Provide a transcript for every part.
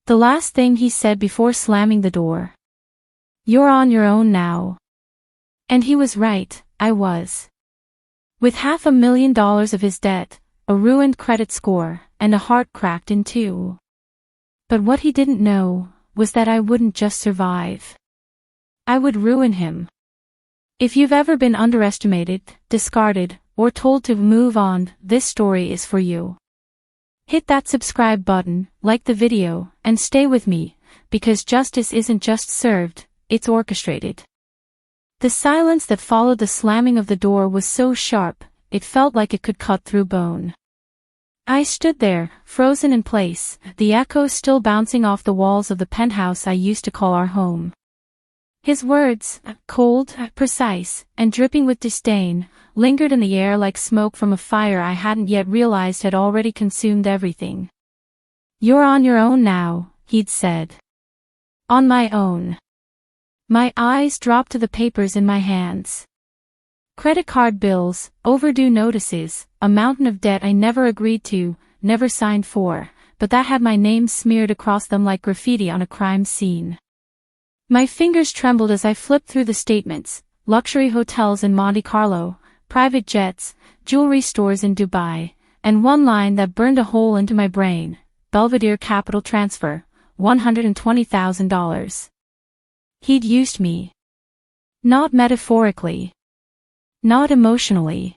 The last thing he said before slamming the door. "You're on your own now." And he was right, I was. With $500,000 of his debt, a ruined credit score, and a heart cracked in two. But what he didn't know was that I wouldn't just survive. I would ruin him. If you've ever been underestimated, discarded, or told to move on, this story is for you. Hit that subscribe button, like the video, and stay with me, because justice isn't just served, it's orchestrated. The silence that followed the slamming of the door was so sharp, it felt like it could cut through bone. I stood there, frozen in place, the echoes still bouncing off the walls of the penthouse I used to call our home. His words, cold, precise, and dripping with disdain, lingered in the air like smoke from a fire I hadn't yet realized had already consumed everything. "You're on your own now," he'd said. On my own. My eyes dropped to the papers in my hands. Credit card bills, overdue notices, a mountain of debt I never agreed to, never signed for, but that had my name smeared across them like graffiti on a crime scene. My fingers trembled as I flipped through the statements: luxury hotels in Monte Carlo, private jets, jewelry stores in Dubai, and one line that burned a hole into my brain: Belvedere Capital Transfer, $120,000. He'd used me. Not metaphorically. Not emotionally.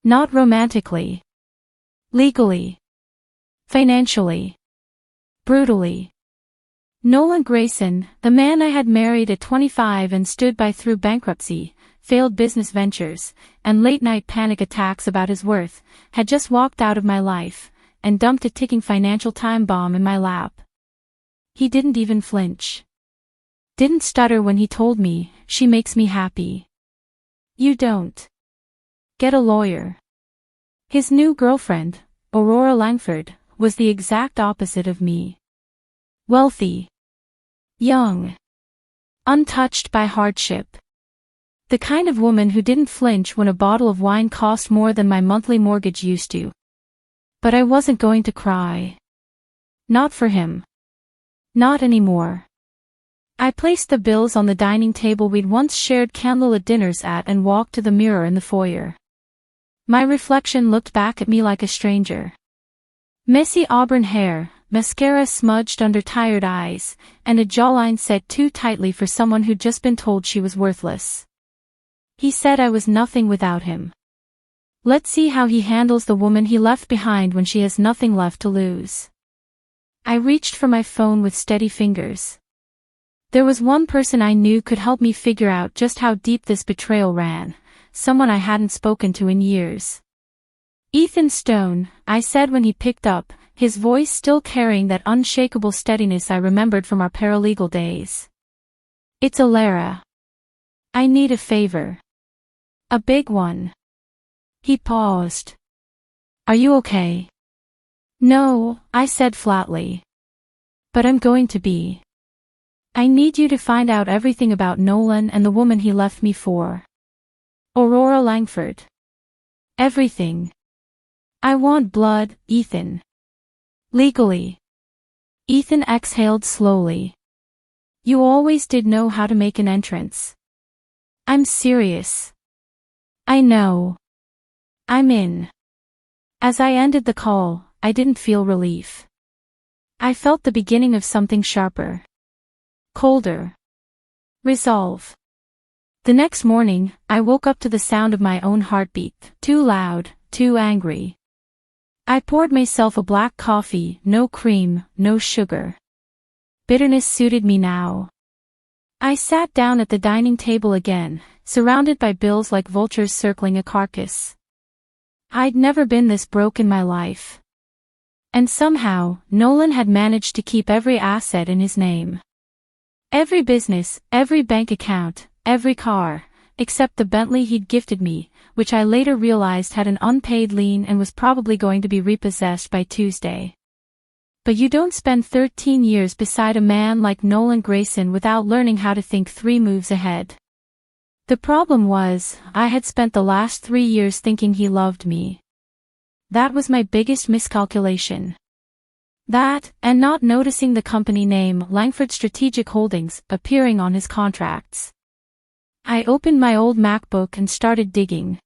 Not romantically. Legally. Financially. Brutally. Nolan Grayson, the man I had married at 25 and stood by through bankruptcy, failed business ventures, and late-night panic attacks about his worth, had just walked out of my life, and dumped a ticking financial time bomb in my lap. He didn't even flinch. Didn't stutter when he told me, "She makes me happy." "You don't. Get a lawyer." His new girlfriend, Aurora Langford, was the exact opposite of me. Wealthy. Young. Untouched by hardship. The kind of woman who didn't flinch when a bottle of wine cost more than my monthly mortgage used to. But I wasn't going to cry. Not for him. Not anymore. I placed the bills on the dining table we'd once shared candlelit dinners at and walked to the mirror in the foyer. My reflection looked back at me like a stranger. Messy auburn hair, mascara smudged under tired eyes, and a jawline set too tightly for someone who'd just been told she was worthless. He said I was nothing without him. Let's see how he handles the woman he left behind when she has nothing left to lose. I reached for my phone with steady fingers. There was one person I knew could help me figure out just how deep this betrayal ran, someone I hadn't spoken to in years. "Ethan Stone," I said when he picked up, his voice still carrying that unshakable steadiness I remembered from our paralegal days. "It's Alara. I need a favor. A big one." He paused. "Are you okay?" "No," I said flatly. "But I'm going to be. I need you to find out everything about Nolan and the woman he left me for. Aurora Langford. Everything. I want blood, Ethan. Legally." Ethan exhaled slowly. "You always did know how to make an entrance." "I'm serious." "I know. I'm in." As I ended the call, I didn't feel relief. I felt the beginning of something sharper. Colder. Resolve. The next morning, I woke up to the sound of my own heartbeat, too loud, too angry. I poured myself a black coffee, no cream, no sugar. Bitterness suited me now. I sat down at the dining table again, surrounded by bills like vultures circling a carcass. I'd never been this broke in my life. And somehow, Nolan had managed to keep every asset in his name. Every business, every bank account, every car, except the Bentley he'd gifted me, which I later realized had an unpaid lien and was probably going to be repossessed by Tuesday. But you don't spend 13 years beside a man like Nolan Grayson without learning how to think 3 moves ahead. The problem was, I had spent the last 3 years thinking he loved me. That was my biggest miscalculation. That, and not noticing the company name Langford Strategic Holdings appearing on his contracts. I opened my old MacBook and started digging.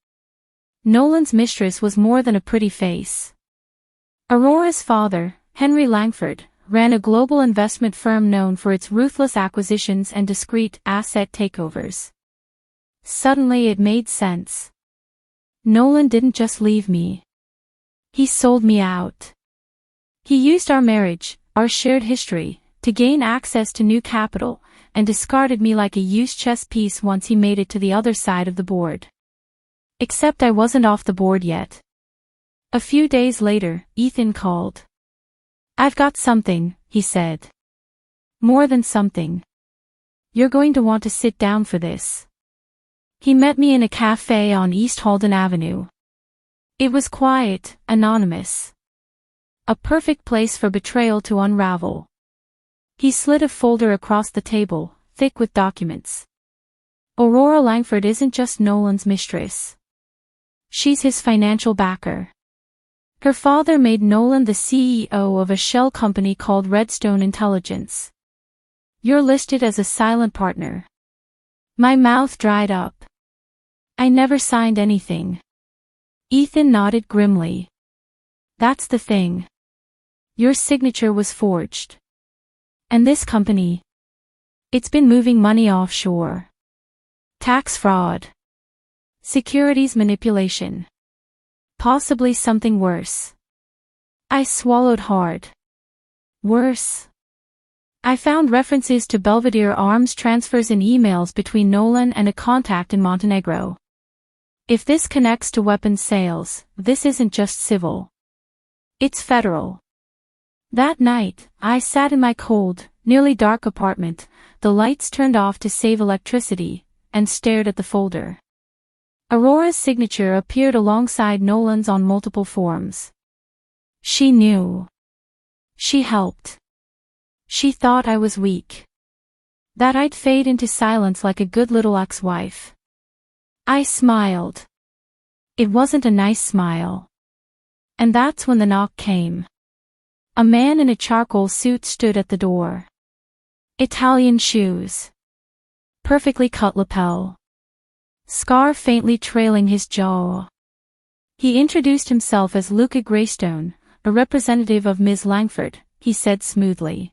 Nolan's mistress was more than a pretty face. Aurora's father, Henry Langford, ran a global investment firm known for its ruthless acquisitions and discreet asset takeovers. Suddenly it made sense. Nolan didn't just leave me. He sold me out. He used our marriage, our shared history, to gain access to new capital, and discarded me like a used chess piece once he made it to the other side of the board. Except I wasn't off the board yet. A few days later, Ethan called. "I've got something," he said. "More than something. You're going to want to sit down for this." He met me in a cafe on East Halden Avenue. It was quiet, anonymous. A perfect place for betrayal to unravel. He slid a folder across the table, thick with documents. Aurora Langford isn't just Nolan's mistress. She's his financial backer. Her father made Nolan the CEO of a shell company called Redstone Intelligence. You're listed as a silent partner. My mouth dried up. I never signed anything. Ethan nodded grimly. That's the thing. Your signature was forged. And this company? It's been moving money offshore. Tax fraud. Securities manipulation. Possibly something worse. I swallowed hard. Worse. I found references to Belvedere arms transfers in emails between Nolan and a contact in Montenegro. If this connects to weapons sales, this isn't just civil. It's federal. That night, I sat in my cold, nearly dark apartment, the lights turned off to save electricity, and stared at the folder. Aurora's signature appeared alongside Nolan's on multiple forms. She knew. She helped. She thought I was weak. That I'd fade into silence like a good little ex-wife. I smiled. It wasn't a nice smile. And that's when the knock came. A man in a charcoal suit stood at the door. Italian shoes. Perfectly cut lapel. Scar faintly trailing his jaw. He introduced himself as Luca Greystone, a representative of Ms. Langford, he said smoothly.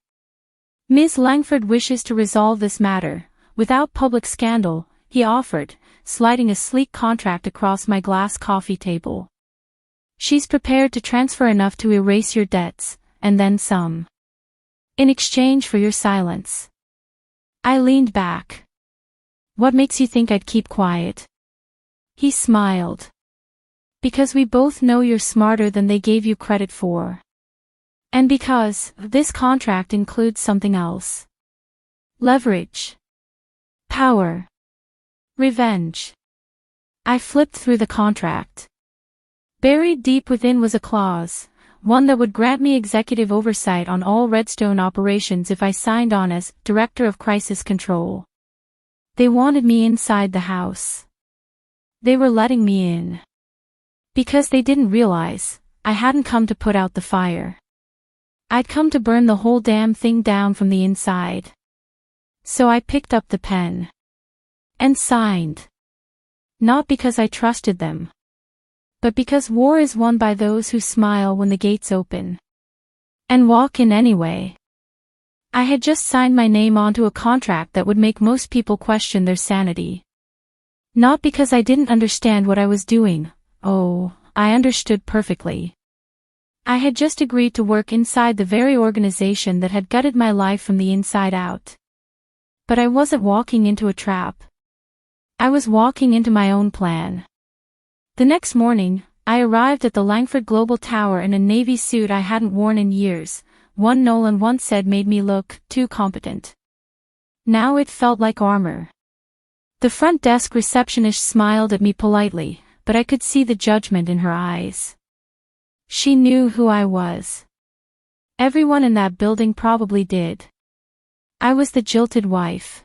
Ms. Langford wishes to resolve this matter, without public scandal, he offered, sliding a sleek contract across my glass coffee table. She's prepared to transfer enough to erase your debts, and then some. In exchange for your silence. I leaned back. What makes you think I'd keep quiet? He smiled. Because we both know you're smarter than they gave you credit for. And because this contract includes something else. Leverage. Power. Revenge. I flipped through the contract. Buried deep within was a clause, one that would grant me executive oversight on all Redstone operations if I signed on as Director of Crisis Control. They wanted me inside the house. They were letting me in. Because they didn't realize, I hadn't come to put out the fire. I'd come to burn the whole damn thing down from the inside. So I picked up the pen. And signed. Not because I trusted them. But because war is won by those who smile when the gates open. And walk in anyway. I had just signed my name onto a contract that would make most people question their sanity. Not because I didn't understand what I was doing. Oh, I understood perfectly. I had just agreed to work inside the very organization that had gutted my life from the inside out. But I wasn't walking into a trap. I was walking into my own plan. The next morning, I arrived at the Langford Global Tower in a navy suit I hadn't worn in years, one Nolan once said made me look too competent. Now it felt like armor. The front desk receptionist smiled at me politely, but I could see the judgment in her eyes. She knew who I was. Everyone in that building probably did. I was the jilted wife.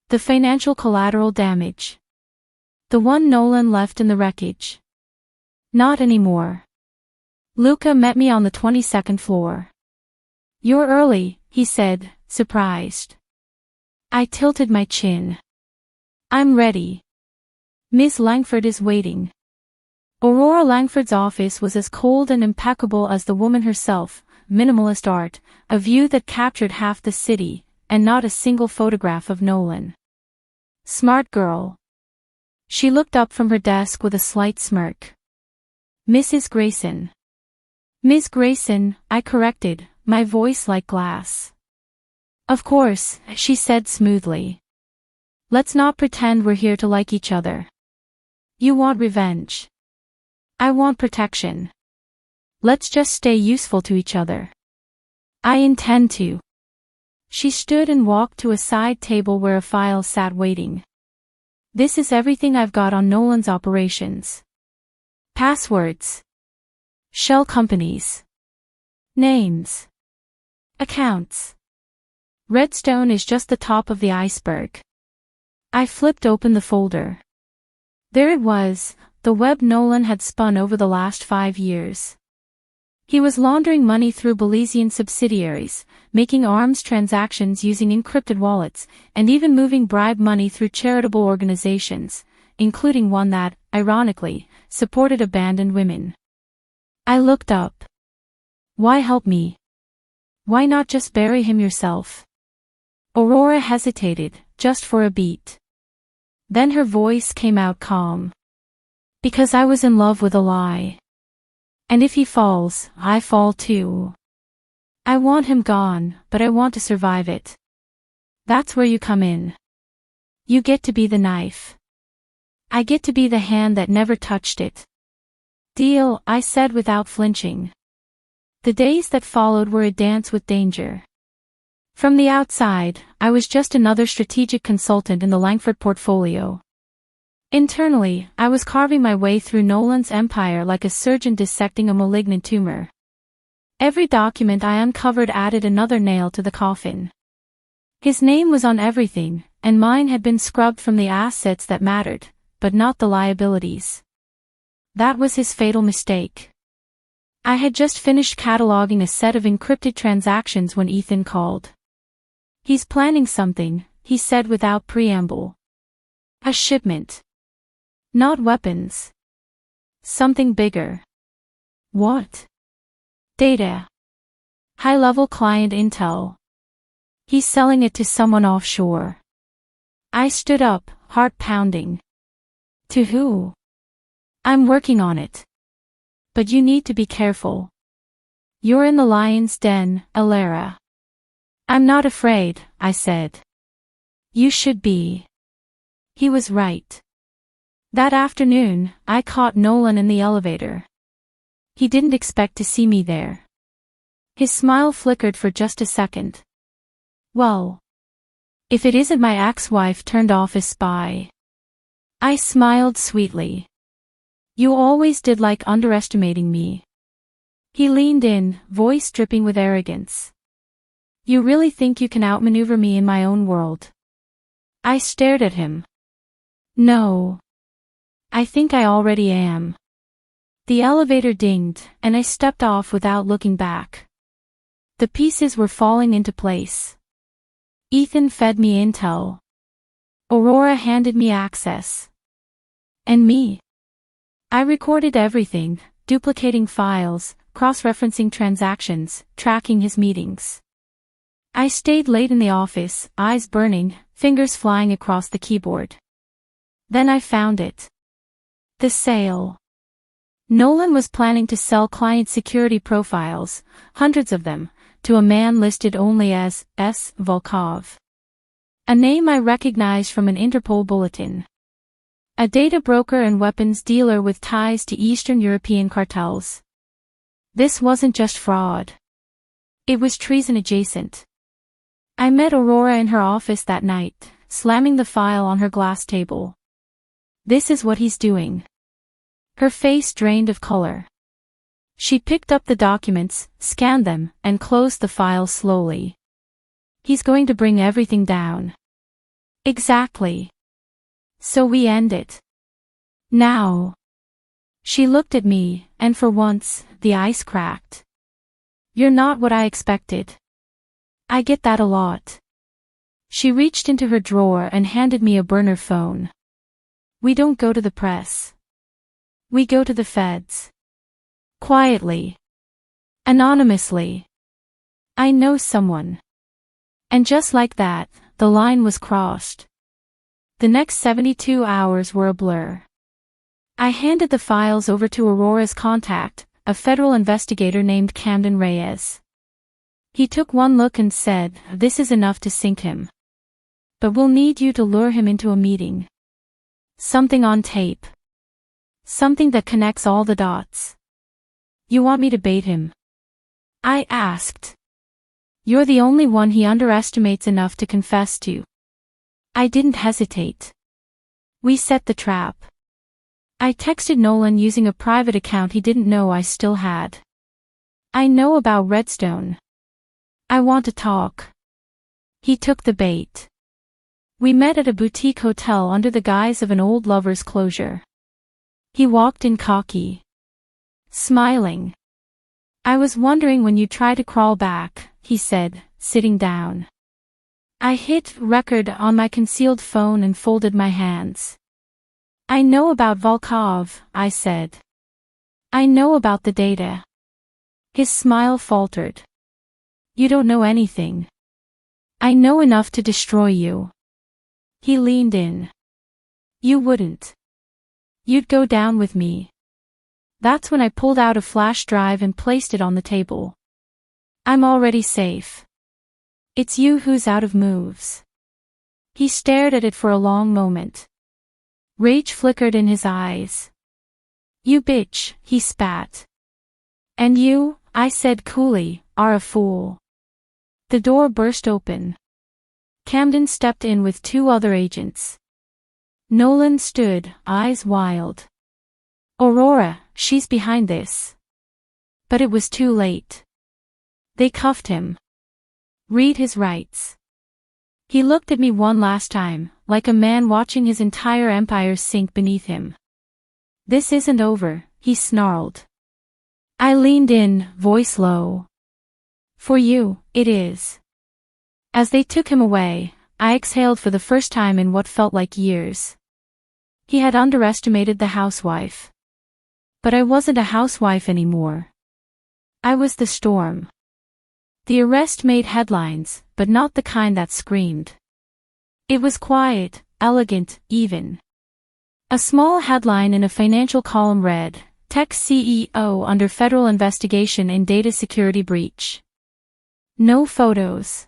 The financial collateral damage. The one Nolan left in the wreckage. Not anymore. Luca met me on the 22nd floor. You're early, he said, surprised. I tilted my chin. I'm ready. Miss Langford is waiting. Aurora Langford's office was as cold and impeccable as the woman herself, minimalist art, a view that captured half the city, and not a single photograph of Nolan. Smart girl. She looked up from her desk with a slight smirk. Mrs. Grayson. Miss Grayson, I corrected, my voice like glass. Of course, she said smoothly. Let's not pretend we're here to like each other. You want revenge. I want protection. Let's just stay useful to each other. I intend to. She stood and walked to a side table where a file sat waiting. This is everything I've got on Nolan's operations. Passwords. Shell companies. Names. Accounts. Redstone is just the top of the iceberg. I flipped open the folder. There it was, the web Nolan had spun over the last 5 years. He was laundering money through Belizean subsidiaries, making arms transactions using encrypted wallets, and even moving bribe money through charitable organizations, including one that, ironically, supported abandoned women. I looked up. Why help me? Why not just bury him yourself? Aurora hesitated, just for a beat. Then her voice came out calm. Because I was in love with a lie. And if he falls, I fall too. I want him gone, but I want to survive it. That's where you come in. You get to be the knife. I get to be the hand that never touched it. Deal, I said without flinching. The days that followed were a dance with danger. From the outside, I was just another strategic consultant in the Langford portfolio. Internally, I was carving my way through Nolan's empire like a surgeon dissecting a malignant tumor. Every document I uncovered added another nail to the coffin. His name was on everything, and mine had been scrubbed from the assets that mattered, but not the liabilities. That was his fatal mistake. I had just finished cataloging a set of encrypted transactions when Ethan called. He's planning something, he said without preamble. A shipment. Not weapons. Something bigger. What? Data. High-level client intel. He's selling it to someone offshore. I stood up, heart pounding. To who? I'm working on it. But you need to be careful. You're in the lion's den, Alara. I'm not afraid, I said. You should be. He was right. That afternoon, I caught Nolan in the elevator. He didn't expect to see me there. His smile flickered for just a second. Well, if it isn't my ex-wife turned office spy. I smiled sweetly. You always did like underestimating me. He leaned in, voice dripping with arrogance. You really think you can outmaneuver me in my own world? I stared at him. No. I think I already am. The elevator dinged, and I stepped off without looking back. The pieces were falling into place. Ethan fed me intel. Aurora handed me access. And me. I recorded everything, duplicating files, cross-referencing transactions, tracking his meetings. I stayed late in the office, eyes burning, fingers flying across the keyboard. Then I found it. The sale. Nolan was planning to sell client security profiles, hundreds of them, to a man listed only as S. Volkov. A name I recognized from an Interpol bulletin. A data broker and weapons dealer with ties to Eastern European cartels. This wasn't just fraud. It was treason adjacent. I met Aurora in her office that night, slamming the file on her glass table. This is what he's doing. Her face drained of color. She picked up the documents, scanned them, and closed the file slowly. He's going to bring everything down. Exactly. So we end it. Now. She looked at me, and for once, the ice cracked. You're not what I expected. I get that a lot. She reached into her drawer and handed me a burner phone. We don't go to the press. We go to the feds. Quietly. Anonymously. I know someone. And just like that, the line was crossed. The next 72 hours were a blur. I handed the files over to Aurora's contact, a federal investigator named Camden Reyes. He took one look and said, "This is enough to sink him. But we'll need you to lure him into a meeting. Something on tape. Something that connects all the dots." "You want me to bait him?" I asked. "You're the only one he underestimates enough to confess to." I didn't hesitate. We set the trap. I texted Nolan using a private account he didn't know I still had. "I know about Redstone. I want to talk." He took the bait. We met at a boutique hotel under the guise of an old lover's closure. He walked in cocky. Smiling. "I was wondering when you'd try to crawl back," he said, sitting down. I hit record on my concealed phone and folded my hands. "I know about Volkov," I said. "I know about the data." His smile faltered. "You don't know anything. I know enough to destroy you." He leaned in. "You wouldn't. You'd go down with me." That's when I pulled out a flash drive and placed it on the table. "I'm already safe. It's you who's out of moves." He stared at it for a long moment. Rage flickered in his eyes. "You bitch," he spat. "And you," I said coolly, "are a fool." The door burst open. Camden stepped in with two other agents. Nolan stood, eyes wild. "Aurora, she's behind this." But it was too late. They cuffed him. "Read his rights." He looked at me one last time, like a man watching his entire empire sink beneath him. "This isn't over," he snarled. I leaned in, voice low. "For you, it is." As they took him away, I exhaled for the first time in what felt like years. He had underestimated the housewife. But I wasn't a housewife anymore. I was the storm. The arrest made headlines, but not the kind that screamed. It was quiet, elegant, even. A small headline in a financial column read, "Tech CEO under federal investigation in data security breach." No photos.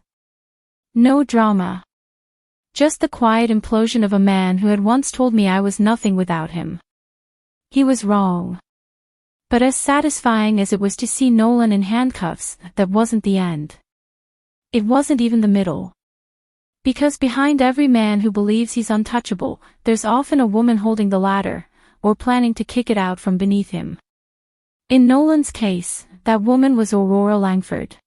No drama. Just the quiet implosion of a man who had once told me I was nothing without him. He was wrong. But as satisfying as it was to see Nolan in handcuffs, that wasn't the end. It wasn't even the middle. Because behind every man who believes he's untouchable, there's often a woman holding the ladder, or planning to kick it out from beneath him. In Nolan's case, that woman was Aurora Langford.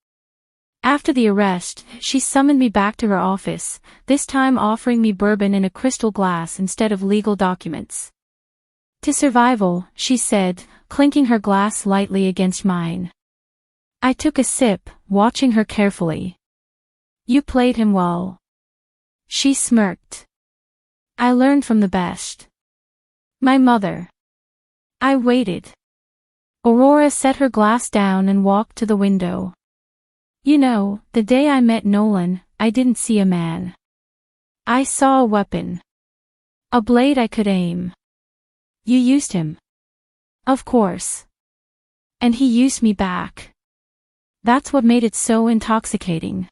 After the arrest, she summoned me back to her office, this time offering me bourbon in a crystal glass instead of legal documents. "To survival," she said, clinking her glass lightly against mine. I took a sip, watching her carefully. "You played him well." She smirked. "I learned from the best. My mother." I waited. Aurora set her glass down and walked to the window. "You know, the day I met Nolan, I didn't see a man. I saw a weapon. A blade I could aim." "You used him." "Of course. And he used me back. That's what made it so intoxicating."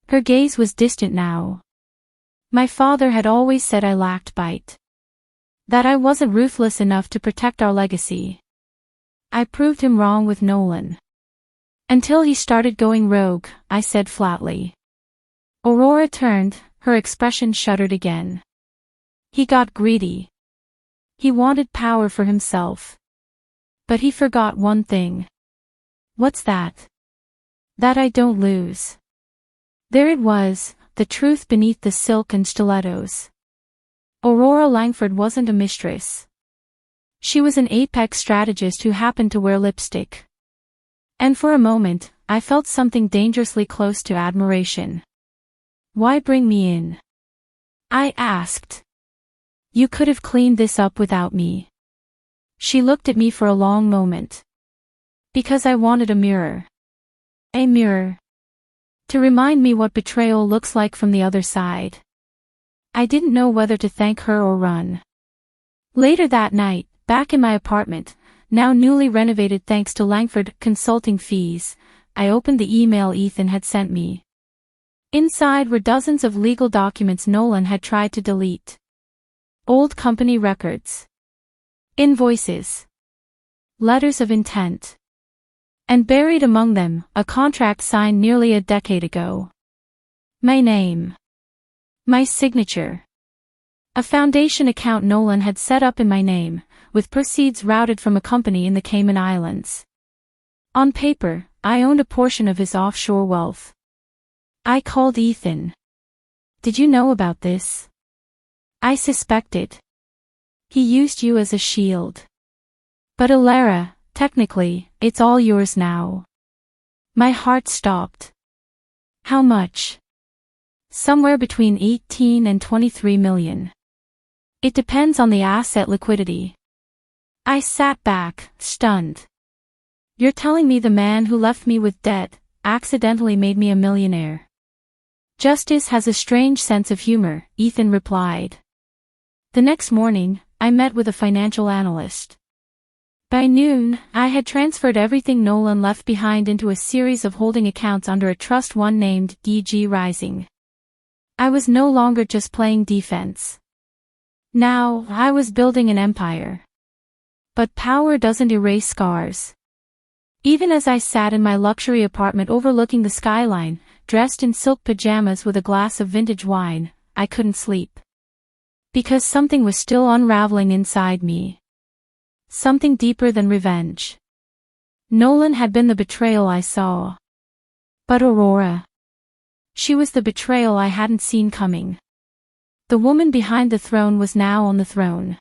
Her gaze was distant now. "My father had always said I lacked bite. That I wasn't ruthless enough to protect our legacy. I proved him wrong with Nolan. Until he started going rogue," I said flatly. Aurora turned, her expression shuddered again. "He got greedy. He wanted power for himself. But he forgot one thing." "What's that?" "That I don't lose." There it was, the truth beneath the silk and stilettos. Aurora Langford wasn't a mistress. She was an apex strategist who happened to wear lipstick. And for a moment, I felt something dangerously close to admiration. Why bring me in? I asked. You could have cleaned this up without me. She looked at me for a long moment. Because I wanted a mirror. A mirror. To remind me what betrayal looks like from the other side. I didn't know whether to thank her or run. Later that night, back in my apartment, now newly renovated thanks to Langford consulting fees, I opened the email Ethan had sent me. Inside were dozens of legal documents Nolan had tried to delete. Old company records. Invoices. Letters of intent. And buried among them, a contract signed nearly a decade ago. My name. My signature. A foundation account Nolan had set up in my name, with proceeds routed from a company in the Cayman Islands. On paper, I owned a portion of his offshore wealth. I called Ethan. Did you know about this? I suspected. He used you as a shield. But Alara, technically, it's all yours now. My heart stopped. How much? Somewhere between 18 and 23 million. It depends on the asset liquidity. I sat back, stunned. You're telling me the man who left me with debt accidentally made me a millionaire? Justice has a strange sense of humor, Ethan replied. The next morning, I met with a financial analyst. By noon, I had transferred everything Nolan left behind into a series of holding accounts under a trust one named DG Rising. I was no longer just playing defense. Now, I was building an empire. But power doesn't erase scars. Even as I sat in my luxury apartment overlooking the skyline, dressed in silk pajamas with a glass of vintage wine, I couldn't sleep. Because something was still unraveling inside me. Something deeper than revenge. Nolan had been the betrayal I saw. But Aurora. She was the betrayal I hadn't seen coming. The woman behind the throne was now on the throne.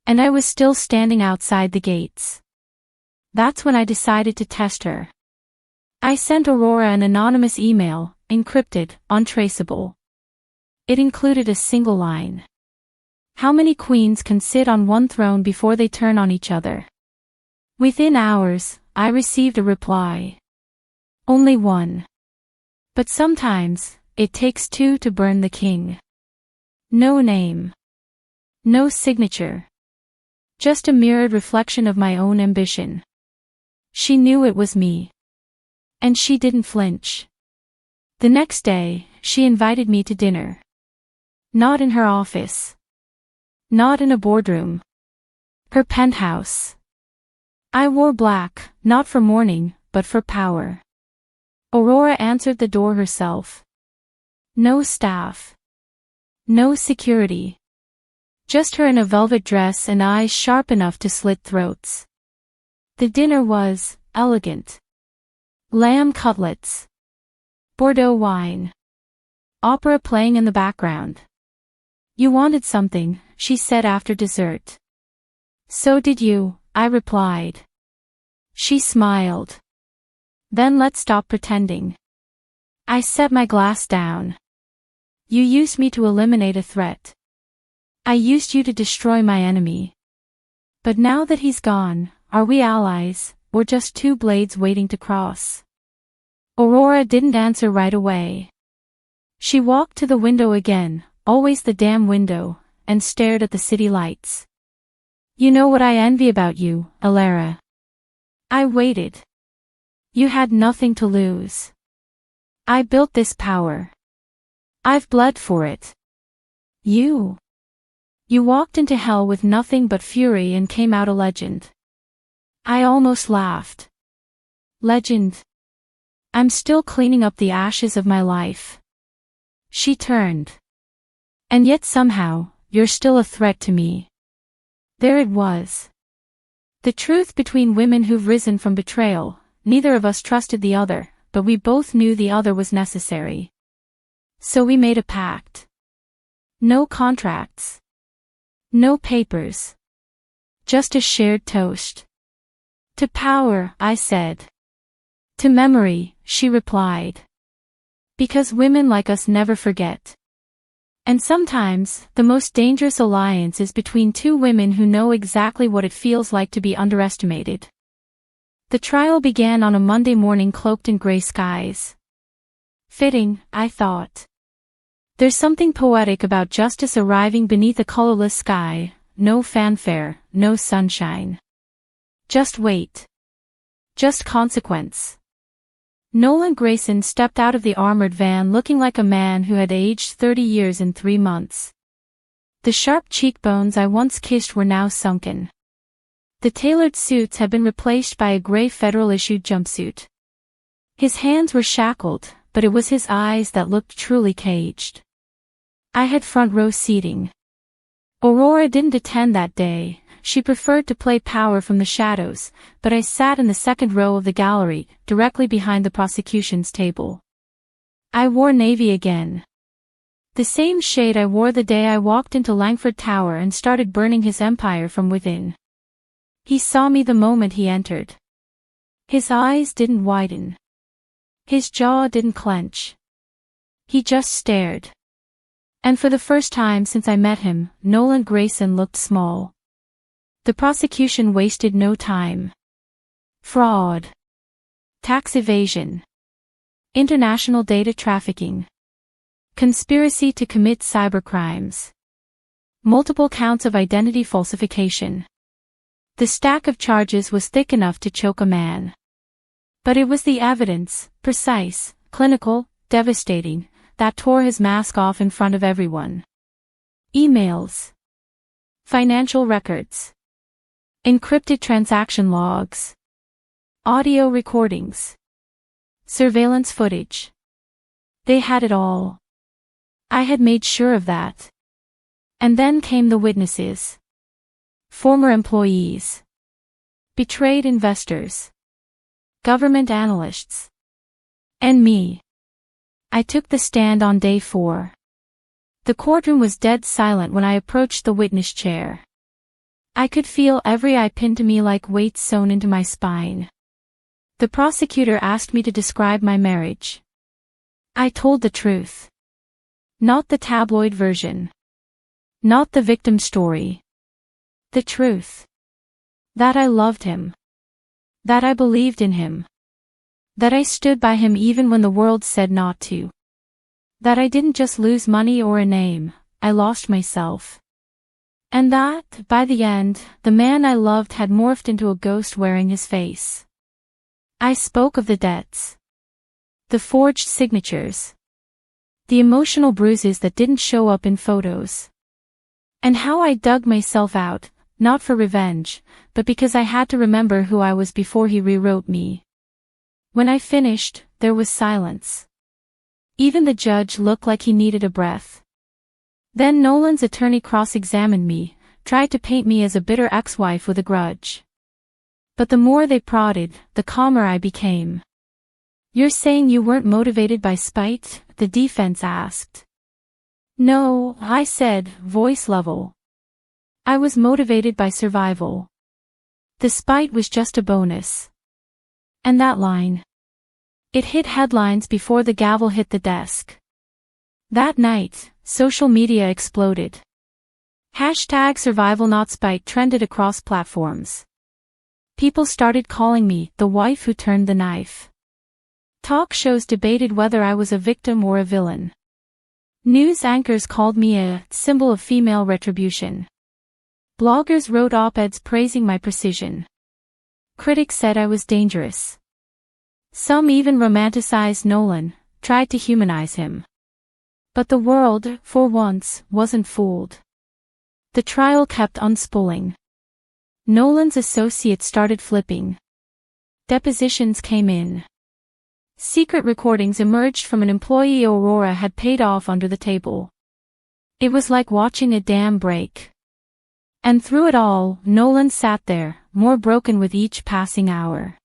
And I was still standing outside the gates. That's when I decided to test her. I sent Aurora an anonymous email, encrypted, untraceable. It included a single line. How many queens can sit on one throne before they turn on each other? Within hours, I received a reply. Only one. But sometimes, it takes two to burn the king. No name. No signature. Just a mirrored reflection of my own ambition. She knew it was me. And she didn't flinch. The next day, she invited me to dinner. Not in her office. Not in a boardroom. Her penthouse. I wore black, not for mourning, but for power. Aurora answered the door herself. No staff. No security. Just her in a velvet dress and eyes sharp enough to slit throats. The dinner was elegant. Lamb cutlets. Bordeaux wine. Opera playing in the background. You wanted something, she said after dessert. So did you, I replied. She smiled. Then let's stop pretending. I set my glass down. You used me to eliminate a threat. I used you to destroy my enemy. But now that he's gone, are we allies, or just two blades waiting to cross? Aurora didn't answer right away. She walked to the window again, always the damn window, and stared at the city lights. You know what I envy about you, Alara. I waited. You had nothing to lose. I built this power. I've bled for it. You walked into hell with nothing but fury and came out a legend. I almost laughed. Legend. I'm still cleaning up the ashes of my life. She turned. And yet somehow, you're still a threat to me. There it was. The truth between women who've risen from betrayal, neither of us trusted the other, but we both knew the other was necessary. So we made a pact. No contracts. No papers. Just a shared toast. To power, I said. To memory, she replied. Because women like us never forget. And sometimes, the most dangerous alliance is between two women who know exactly what it feels like to be underestimated. The trial began on a Monday morning cloaked in gray skies. Fitting, I thought. There's something poetic about justice arriving beneath a colorless sky, no fanfare, no sunshine. Just wait. Just consequence. Nolan Grayson stepped out of the armored van looking like a man who had aged 30 years in 3 months. The sharp cheekbones I once kissed were now sunken. The tailored suits had been replaced by a gray federal-issued jumpsuit. His hands were shackled, but it was his eyes that looked truly caged. I had front-row seating. Aurora didn't attend that day. She preferred to play power from the shadows, but I sat in the second row of the gallery, directly behind the prosecution's table. I wore navy again. The same shade I wore the day I walked into Langford Tower and started burning his empire from within. He saw me the moment he entered. His eyes didn't widen. His jaw didn't clench. He just stared. And for the first time since I met him, Nolan Grayson looked small. The prosecution wasted no time. Fraud. Tax evasion. International data trafficking. Conspiracy to commit cybercrimes. Multiple counts of identity falsification. The stack of charges was thick enough to choke a man. But it was the evidence, precise, clinical, devastating, that tore his mask off in front of everyone. Emails. Financial records. Encrypted transaction logs. Audio recordings. Surveillance footage. They had it all. I had made sure of that. And then came the witnesses. Former employees. Betrayed investors. Government analysts. And me. I took the stand on day 4. The courtroom was dead silent when I approached the witness chair. I could feel every eye pinned to me like weights sewn into my spine. The prosecutor asked me to describe my marriage. I told the truth. Not the tabloid version. Not the victim story. The truth. That I loved him. That I believed in him. That I stood by him even when the world said not to. That I didn't just lose money or a name, I lost myself. And that, by the end, the man I loved had morphed into a ghost wearing his face. I spoke of the debts. The forged signatures. The emotional bruises that didn't show up in photos. And how I dug myself out, not for revenge, but because I had to remember who I was before he rewrote me. When I finished, there was silence. Even the judge looked like he needed a breath. Then Nolan's attorney cross-examined me, tried to paint me as a bitter ex-wife with a grudge. But the more they prodded, the calmer I became. You're saying you weren't motivated by spite? The defense asked. No, I said, voice level. I was motivated by survival. The spite was just a bonus. And that line. It hit headlines before the gavel hit the desk. That night, social media exploded. #SurvivalNotSpite trended across platforms. People started calling me the wife who turned the knife. Talk shows debated whether I was a victim or a villain. News anchors called me a symbol of female retribution. Bloggers wrote op-eds praising my precision. Critics said I was dangerous. Some even romanticized Nolan, tried to humanize him. But the world, for once, wasn't fooled. The trial kept unspooling. Nolan's associates started flipping. Depositions came in. Secret recordings emerged from an employee Aurora had paid off under the table. It was like watching a dam break. And through it all, Nolan sat there, more broken with each passing hour.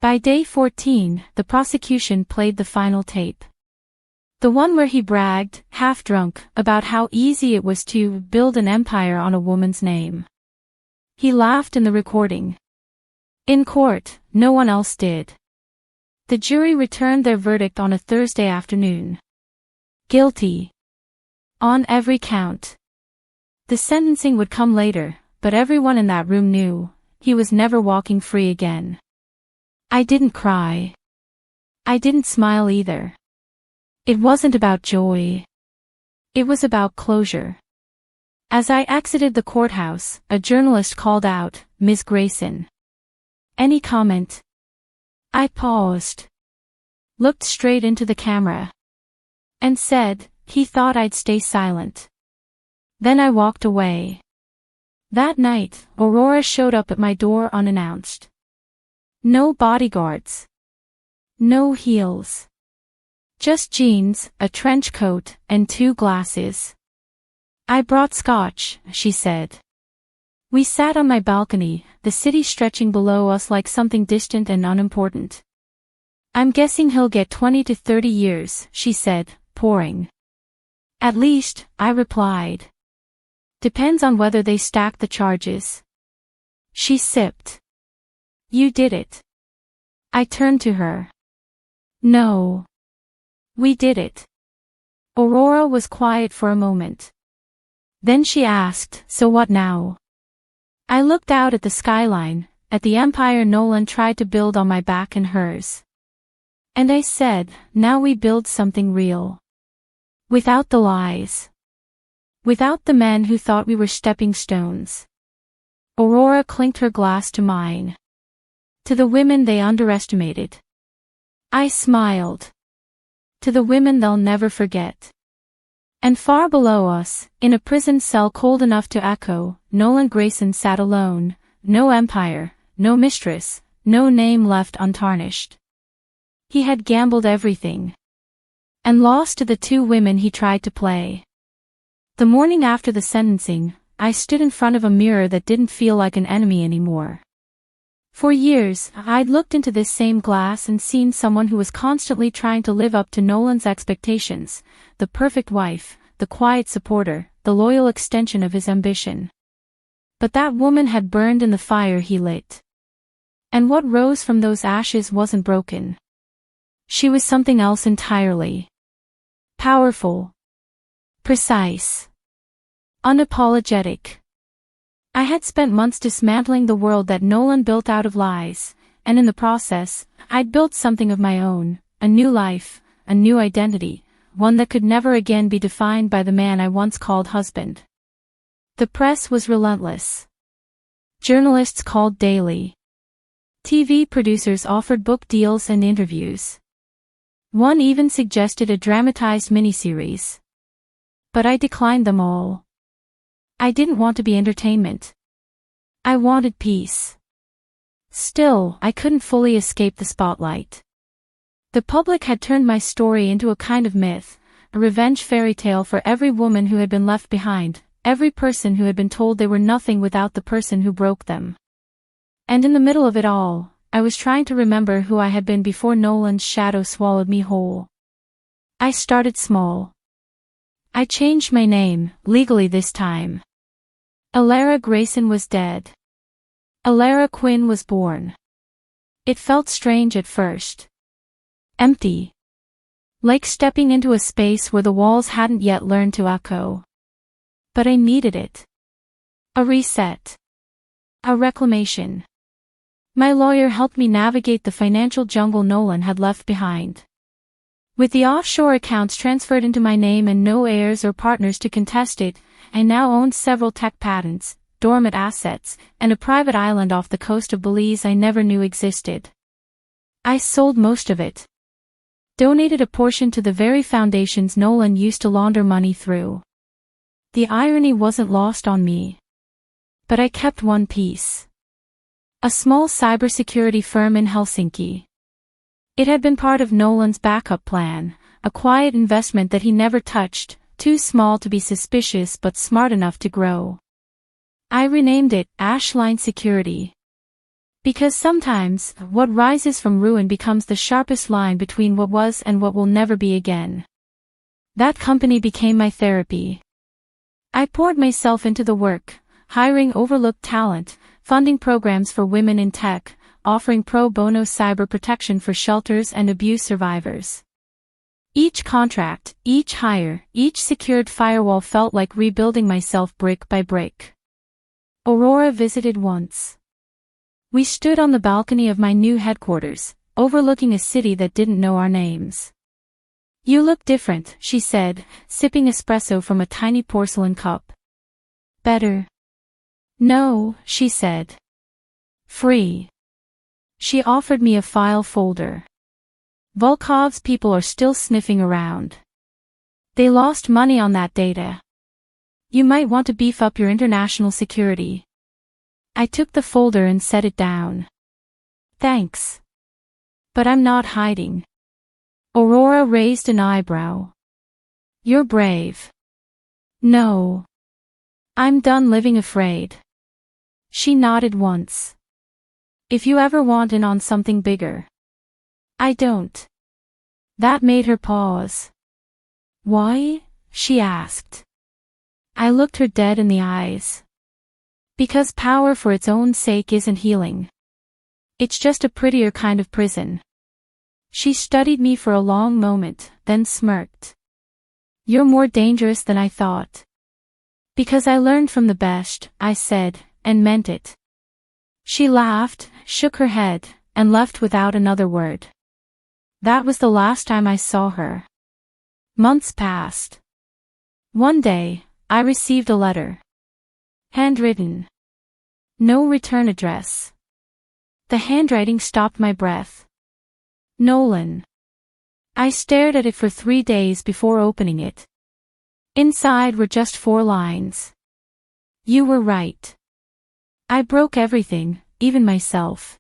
By day 14, the prosecution played the final tape. The one where he bragged, half-drunk, about how easy it was to build an empire on a woman's name. He laughed in the recording. In court, no one else did. The jury returned their verdict on a Thursday afternoon. Guilty. On every count. The sentencing would come later, but everyone in that room knew he was never walking free again. I didn't cry. I didn't smile either. It wasn't about joy. It was about closure. As I exited the courthouse, a journalist called out, "Miss Grayson. Any comment?" I paused, looked straight into the camera, and said, "He thought I'd stay silent." Then I walked away. That night, Aurora showed up at my door unannounced. No bodyguards. No heels. Just jeans, a trench coat, and 2 glasses. "I brought scotch," she said. We sat on my balcony, the city stretching below us like something distant and unimportant. "I'm guessing he'll get 20 to 30 years, she said, pouring. "At least," I replied. "Depends on whether they stack the charges." She sipped. "You did it." I turned to her. "No. We did it." Aurora was quiet for a moment. Then she asked, "So what now?" I looked out at the skyline, at the empire Nolan tried to build on my back and hers. And I said, "Now we build something real. Without the lies. Without the men who thought we were stepping stones." Aurora clinked her glass to mine. "To the women they underestimated." I smiled. "To the women they'll never forget." And far below us, in a prison cell cold enough to echo, Nolan Grayson sat alone, no empire, no mistress, no name left untarnished. He had gambled everything. And lost to the 2 women he tried to play. The morning after the sentencing, I stood in front of a mirror that didn't feel like an enemy anymore. For years, I'd looked into this same glass and seen someone who was constantly trying to live up to Nolan's expectations, the perfect wife, the quiet supporter, the loyal extension of his ambition. But that woman had burned in the fire he lit. And what rose from those ashes wasn't broken. She was something else entirely. Powerful. Precise. Unapologetic. I had spent months dismantling the world that Nolan built out of lies, and in the process, I'd built something of my own, a new life, a new identity, one that could never again be defined by the man I once called husband. The press was relentless. Journalists called daily. TV producers offered book deals and interviews. One even suggested a dramatized miniseries. But I declined them all. I didn't want to be entertainment. I wanted peace. Still, I couldn't fully escape the spotlight. The public had turned my story into a kind of myth, a revenge fairy tale for every woman who had been left behind, every person who had been told they were nothing without the person who broke them. And in the middle of it all, I was trying to remember who I had been before Nolan's shadow swallowed me whole. I started small. I changed my name, legally this time. Alara Grayson was dead. Alara Quinn was born. It felt strange at first. Empty. Like stepping into a space where the walls hadn't yet learned to echo. But I needed it. A reset. A reclamation. My lawyer helped me navigate the financial jungle Nolan had left behind. With the offshore accounts transferred into my name and no heirs or partners to contest it, I now owned several tech patents, dormant assets, and a private island off the coast of Belize I never knew existed. I sold most of it. Donated a portion to the very foundations Nolan used to launder money through. The irony wasn't lost on me. But I kept one piece. A small cybersecurity firm in Helsinki. It had been part of Nolan's backup plan, a quiet investment that he never touched, too small to be suspicious but smart enough to grow. I renamed it Ashline Security. Because sometimes, what rises from ruin becomes the sharpest line between what was and what will never be again. That company became my therapy. I poured myself into the work, hiring overlooked talent, funding programs for women in tech, offering pro bono cyber protection for shelters and abuse survivors. Each contract, each hire, each secured firewall felt like rebuilding myself brick by brick. Aurora visited once. We stood on the balcony of my new headquarters, overlooking a city that didn't know our names. "You look different," she said, sipping espresso from a tiny porcelain cup. "Better?" "No," she said. "Free." She offered me a file folder. "Volkov's people are still sniffing around. They lost money on that data. You might want to beef up your international security." I took the folder and set it down. "Thanks. But I'm not hiding." Aurora raised an eyebrow. "You're brave." "No. I'm done living afraid." She nodded once. "If you ever want in on something bigger." "I don't." That made her pause. "Why?" she asked. I looked her dead in the eyes. "Because power for its own sake isn't healing. It's just a prettier kind of prison." She studied me for a long moment, then smirked. "You're more dangerous than I thought." "Because I learned from the best," I said, and meant it. She laughed, shook her head, and left without another word. That was the last time I saw her. Months passed. One day, I received a letter. Handwritten. No return address. The handwriting stopped my breath. Nolan. I stared at it for 3 days before opening it. Inside were just 4 lines. "You were right. I broke everything, even myself.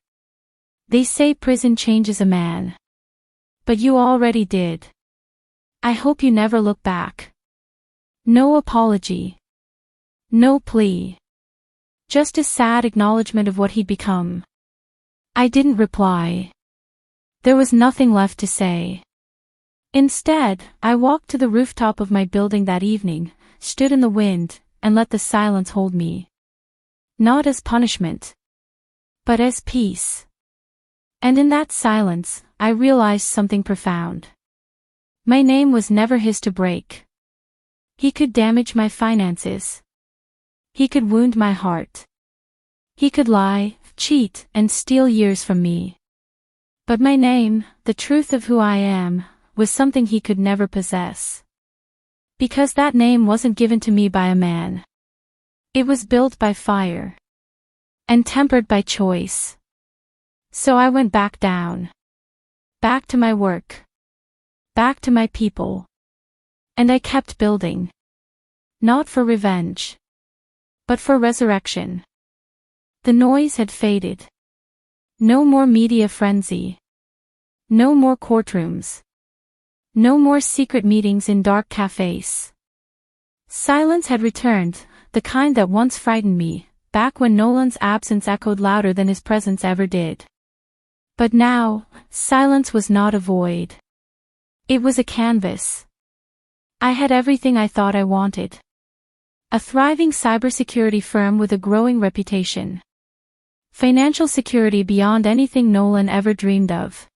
They say prison changes a man. But you already did. I hope you never look back." No apology. No plea. Just a sad acknowledgement of what he'd become. I didn't reply. There was nothing left to say. Instead, I walked to the rooftop of my building that evening, stood in the wind, and let the silence hold me. Not as punishment, but as peace. And in that silence, I realized something profound. My name was never his to break. He could damage my finances. He could wound my heart. He could lie, cheat, and steal years from me. But my name, the truth of who I am, was something he could never possess. Because that name wasn't given to me by a man. It was built by fire. And tempered by choice. So I went back down. Back to my work. Back to my people. And I kept building. Not for revenge. But for resurrection. The noise had faded. No more media frenzy. No more courtrooms. No more secret meetings in dark cafes. Silence had returned, the kind that once frightened me, back when Nolan's absence echoed louder than his presence ever did. But now, silence was not a void. It was a canvas. I had everything I thought I wanted. A thriving cybersecurity firm with a growing reputation. Financial security beyond anything Nolan ever dreamed of.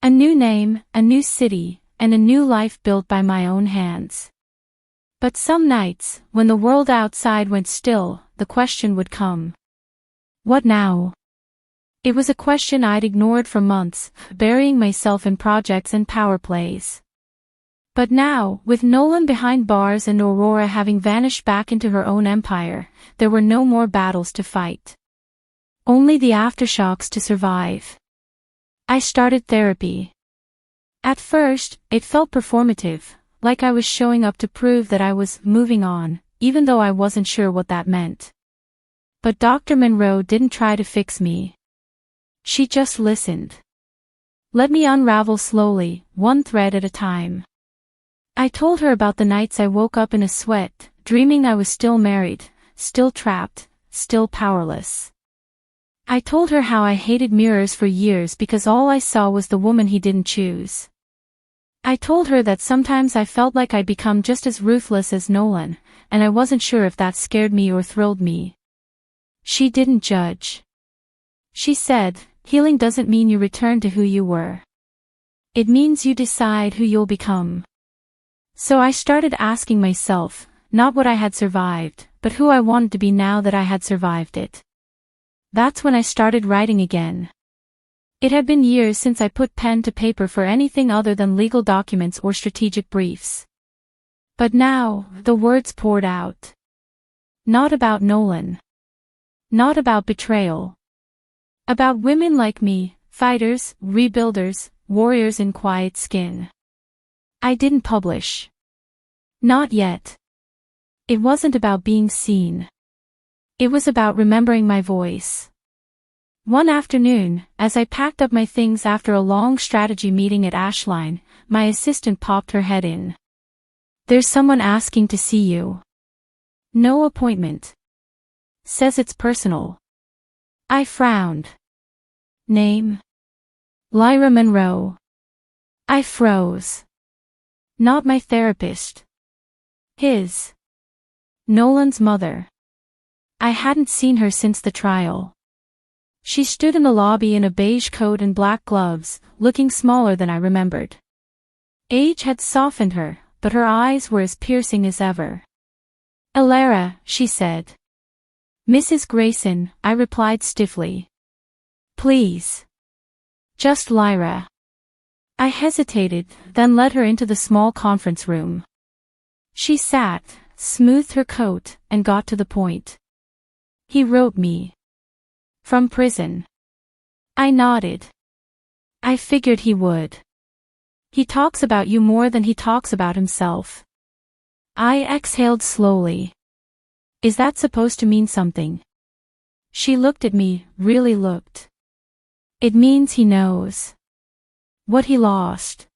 A new name, a new city, and a new life built by my own hands. But some nights, when the world outside went still, the question would come. What now? It was a question I'd ignored for months, burying myself in projects and power plays. But now, with Nolan behind bars and Aurora having vanished back into her own empire, there were no more battles to fight. Only the aftershocks to survive. I started therapy. At first, it felt performative, like I was showing up to prove that I was moving on, even though I wasn't sure what that meant. But Dr. Monroe didn't try to fix me. She just listened. Let me unravel slowly, one thread at a time. I told her about the nights I woke up in a sweat, dreaming I was still married, still trapped, still powerless. I told her how I hated mirrors for years because all I saw was the woman he didn't choose. I told her that sometimes I felt like I'd become just as ruthless as Nolan, and I wasn't sure if that scared me or thrilled me. She didn't judge. She said, Healing doesn't mean you return to who you were. It means you decide who you'll become. So I started asking myself, not what I had survived, but who I wanted to be now that I had survived it. That's when I started writing again. It had been years since I put pen to paper for anything other than legal documents or strategic briefs. But now, the words poured out. Not about Nolan. Not about betrayal. About women like me, fighters, rebuilders, warriors in quiet skin. I didn't publish. Not yet. It wasn't about being seen. It was about remembering my voice. One afternoon, as I packed up my things after a long strategy meeting at Ashline, my assistant popped her head in. "There's someone asking to see you." "No appointment." "Says it's personal." I frowned. "Name?" "Lyra Monroe." I froze. Not my therapist. His. Nolan's mother. I hadn't seen her since the trial. She stood in the lobby in a beige coat and black gloves, looking smaller than I remembered. Age had softened her, but her eyes were as piercing as ever. "Alara," she said. "Mrs. Grayson," I replied stiffly. "Please." "Just Lyra." I hesitated, then led her into the small conference room. She sat, smoothed her coat, and got to the point. "He wrote me. From prison." I nodded. I figured he would. "He talks about you more than he talks about himself." I exhaled slowly. "Is that supposed to mean something?" She looked at me, really looked. "It means he knows. What he lost.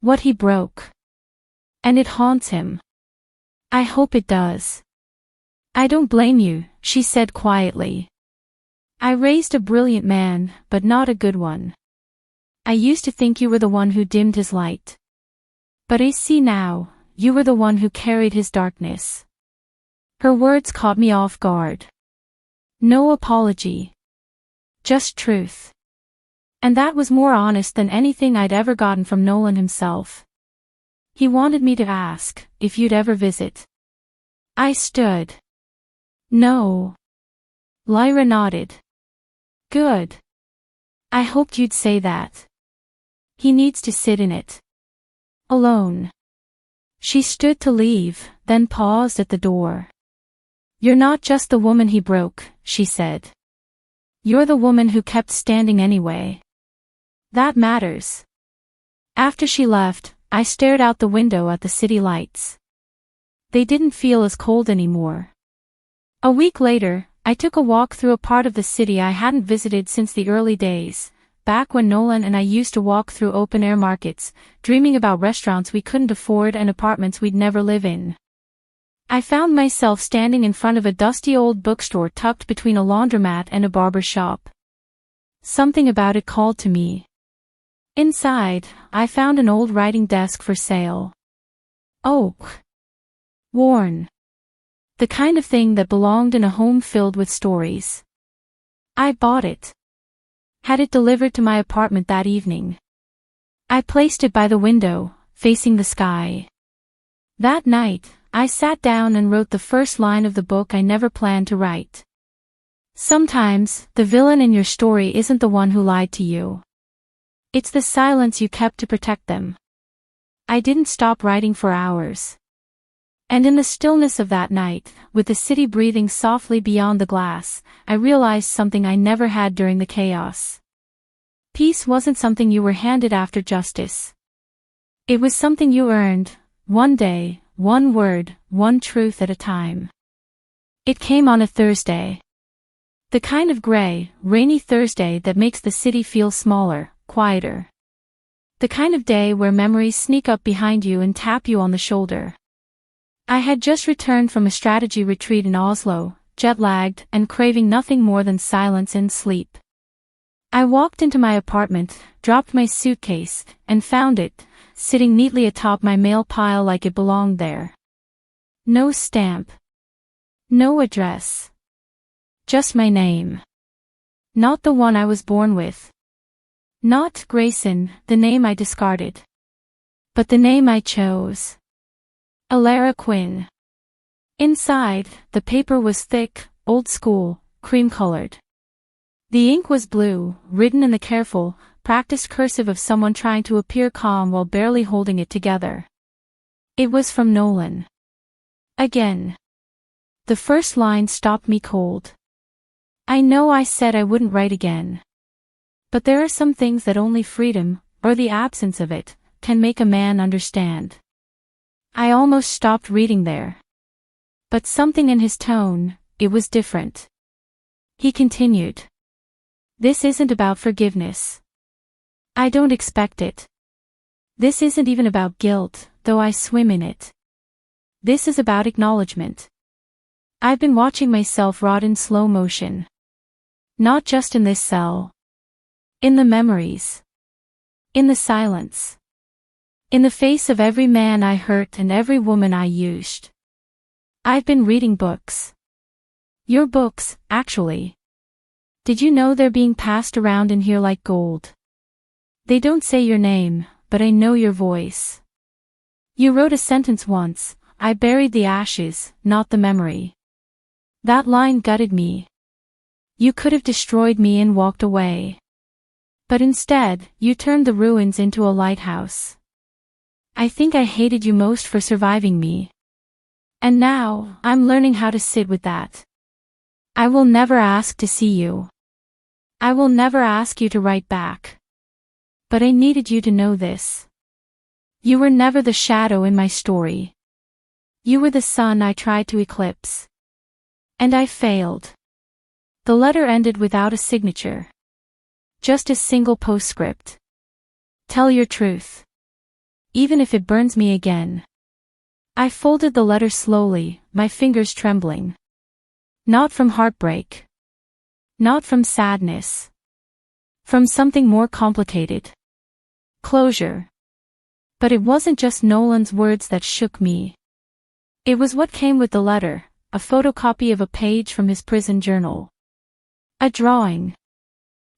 What he broke. And it haunts him." "I hope it does." "I don't blame you," she said quietly. "I raised a brilliant man, but not a good one. I used to think you were the one who dimmed his light. But I see now, you were the one who carried his darkness." Her words caught me off guard. No apology. Just truth. And that was more honest than anything I'd ever gotten from Nolan himself. "He wanted me to ask if you'd ever visit." I stood. "No." Lyra nodded. "Good. I hoped you'd say that. He needs to sit in it. Alone." She stood to leave, then paused at the door. "You're not just the woman he broke," she said. "You're the woman who kept standing anyway. That matters." After she left, I stared out the window at the city lights. They didn't feel as cold anymore. A week later, I took a walk through a part of the city I hadn't visited since the early days, back when Nolan and I used to walk through open-air markets, dreaming about restaurants we couldn't afford and apartments we'd never live in. I found myself standing in front of a dusty old bookstore tucked between a laundromat and a barber shop. Something about it called to me. Inside, I found an old writing desk for sale. Oak. Worn. The kind of thing that belonged in a home filled with stories. I bought it. Had it delivered to my apartment that evening. I placed it by the window, facing the sky. That night, I sat down and wrote the first line of the book I never planned to write. Sometimes, the villain in your story isn't the one who lied to you. It's the silence you kept to protect them. I didn't stop writing for hours. And in the stillness of that night, with the city breathing softly beyond the glass, I realized something I never had during the chaos. Peace wasn't something you were handed after justice. It was something you earned, one day, one word, one truth at a time. It came on a Thursday. The kind of gray, rainy Thursday that makes the city feel smaller, quieter. The kind of day where memories sneak up behind you and tap you on the shoulder. I had just returned from a strategy retreat in Oslo, jet-lagged and craving nothing more than silence and sleep. I walked into my apartment, dropped my suitcase, and found it, sitting neatly atop my mail pile like it belonged there. No stamp. No address. Just my name. Not the one I was born with. Not Grayson, the name I discarded. But the name I chose. Alara Quinn. Inside, the paper was thick, old school, cream-colored. The ink was blue, written in the careful, practiced cursive of someone trying to appear calm while barely holding it together. It was from Nolan. Again. The first line stopped me cold. I know I said I wouldn't write again. But there are some things that only freedom, or the absence of it, can make a man understand. I almost stopped reading there. But something in his tone, it was different. He continued. This isn't about forgiveness. I don't expect it. This isn't even about guilt, though I swim in it. This is about acknowledgement. I've been watching myself rot in slow motion. Not just in this cell. In the memories. In the silence. In the face of every man I hurt and every woman I used. I've been reading books. Your books, actually. Did you know they're being passed around in here like gold? They don't say your name, but I know your voice. You wrote a sentence once, I buried the ashes, not the memory. That line gutted me. You could have destroyed me and walked away. But instead, you turned the ruins into a lighthouse. I think I hated you most for surviving me. And now, I'm learning how to sit with that. I will never ask to see you. I will never ask you to write back. But I needed you to know this. You were never the shadow in my story. You were the sun I tried to eclipse. And I failed. The letter ended without a signature. Just a single postscript. Tell your truth. Even if it burns me again. I folded the letter slowly, my fingers trembling. Not from heartbreak. Not from sadness. From something more complicated. Closure. But it wasn't just Nolan's words that shook me. It was what came with the letter, a photocopy of a page from his prison journal. A drawing.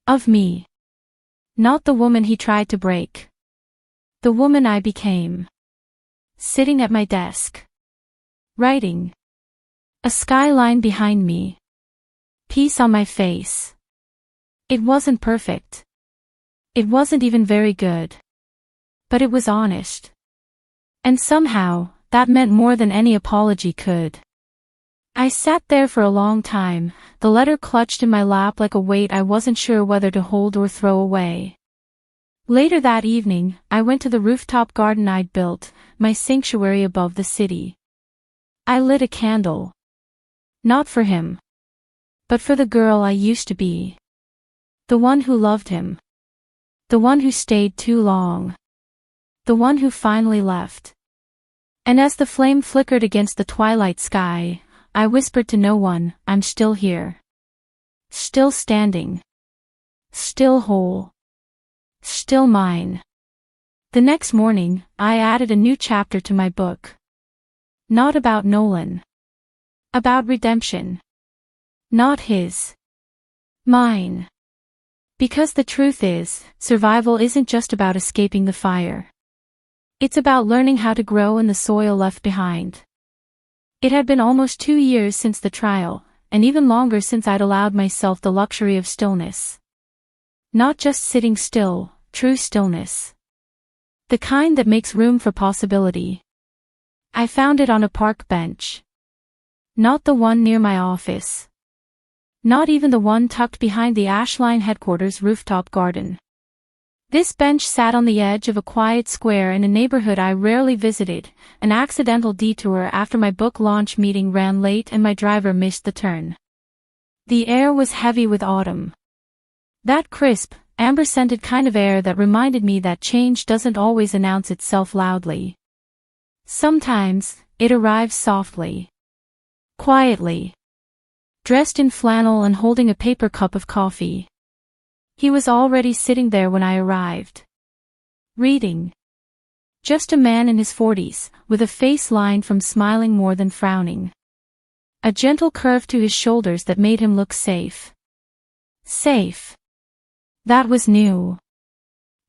Of me. Not the woman he tried to break. The woman I became. Sitting at my desk. Writing. A skyline behind me. Peace on my face. It wasn't perfect. It wasn't even very good. But it was honest. And somehow, that meant more than any apology could. I sat there for a long time, the letter clutched in my lap like a weight I wasn't sure whether to hold or throw away. Later that evening, I went to the rooftop garden I'd built, my sanctuary above the city. I lit a candle. Not for him. But for the girl I used to be. The one who loved him. The one who stayed too long. The one who finally left. And as the flame flickered against the twilight sky, I whispered to no one, I'm still here. Still standing. Still whole. Still mine. The next morning, I added a new chapter to my book. Not about Nolan. About redemption. Not his. Mine. Because the truth is, survival isn't just about escaping the fire. It's about learning how to grow in the soil left behind. It had been almost 2 years since the trial, and even longer since I'd allowed myself the luxury of stillness. Not just sitting still, true stillness. The kind that makes room for possibility. I found it on a park bench. Not the one near my office. Not even the one tucked behind the Ashline headquarters rooftop garden. This bench sat on the edge of a quiet square in a neighborhood I rarely visited, an accidental detour after my book launch meeting ran late and my driver missed the turn. The air was heavy with autumn. That crisp, amber-scented kind of air that reminded me that change doesn't always announce itself loudly. Sometimes, it arrives softly. Quietly. Dressed in flannel and holding a paper cup of coffee. He was already sitting there when I arrived. Reading. Just a man in his 40s, with a face lined from smiling more than frowning. A gentle curve to his shoulders that made him look safe. Safe. That was new.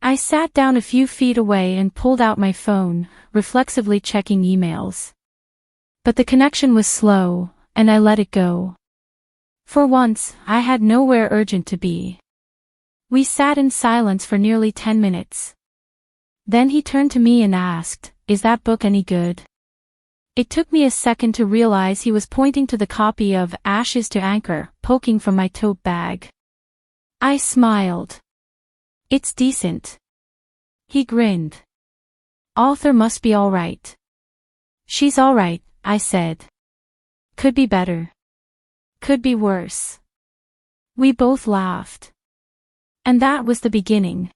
I sat down a few feet away and pulled out my phone, reflexively checking emails. But the connection was slow, and I let it go. For once, I had nowhere urgent to be. We sat in silence for nearly 10 minutes. Then he turned to me and asked, "Is that book any good?" It took me a second to realize he was pointing to the copy of Ashes to Anchor, poking from my tote bag. I smiled. "It's decent." He grinned. "Author must be all right." "She's all right," I said. "Could be better. Could be worse." We both laughed. And that was the beginning.